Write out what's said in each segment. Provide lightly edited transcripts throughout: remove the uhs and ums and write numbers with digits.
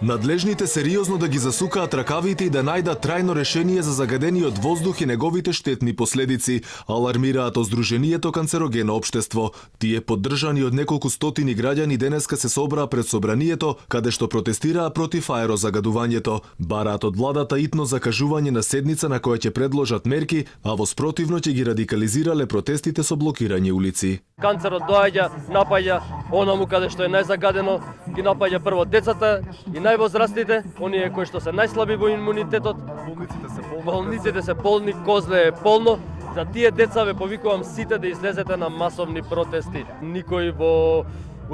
Надлежните сериозно да ги засукаат ракавите и да најдат трајно решение за загадениот воздух и неговите штетни последици, алармираат од Сдруженијето Канцерогено општество. Тие поддржани од неколку стотини граѓани денеска се собраа пред собранието, каде што протестираа против аерозагадувањето. Бараат од владата итно закажување на седница на која ќе предложат мерки, а во спротивно ќе ги радикализирале протестите со блокирање улици. Канцерот доаѓа, напаѓа онаму каде што е најзагадено, ги напаѓа прво децата и највозрастните, оние кои што се најслаби во имунитетот. Болниците се полни, Козле е полно. За тие деца ве повикувам сите да излезете на масовни протести. Никој во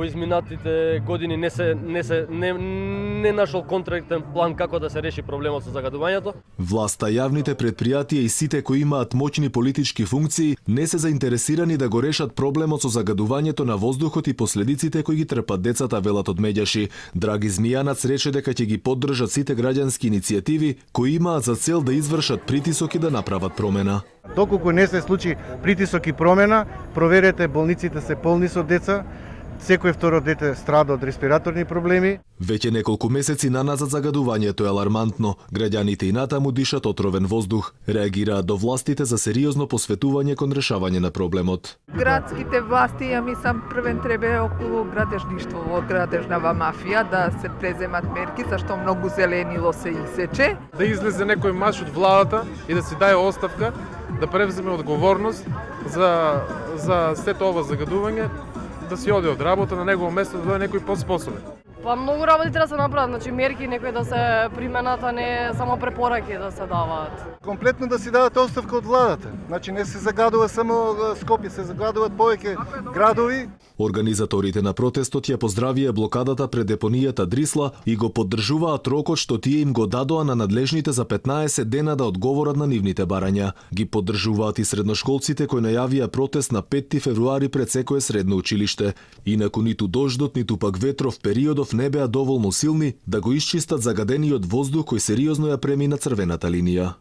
изминатите години не нашол конкретен план како да се реши проблемот со загадувањето. Власта, јавните предпријатија и сите кои имаат моќни политички функции не се заинтересирани да го решат проблемот со загадувањето на воздухот и последиците кои ги трпат децата, велат од Медјаши. Драги Змијанац рече дека ќе ги поддржат сите граѓански иницијативи кои имаат за цел да извршат притисок и да направат промена. Доколку не се случи притисок и промена, проверете, болниците се полни со деца. Секој второ дете страда од респираторни проблеми. Веќе неколку месеци наназад загадувањето е алармантно. Граѓаните и натаму дишат отровен воздух. Реагираат до властите за сериозно посветување кон решавање на проблемот. Градските власти, ја мислам, првен треба околу градежништво, во градежнава мафија да се преземат мерки, зашто многу зеленило се исече. Да излезе некој маж од владата и да си даде оставка, да превземе одговорност за сето ова загадување, да си оди од работа, на негово место да дојде некој поспособен. Па многу работи треба да се направат, значи мерки некои да се применат, а не само препораки да се даваат. Комплетно да си дадат оставка од владата. Значи не се загадува само Скопје, се загадуваат повеќе градови. Организаторите на протестот ја поздравија блокадата пред депонијата Дрисла и го поддржуваат рокот што тие им го дадоа на надлежните за 15 дена да одговорат на нивните барања. Ги поддржуваат и средношколците кои најавија протест на 5 февруари пред секое средно училиште. Инаку ниту дождот, ниту пак ветров периодов не беа доволно силни да го исчистат загадениот воздух кој сериозно ја премина црвената линија.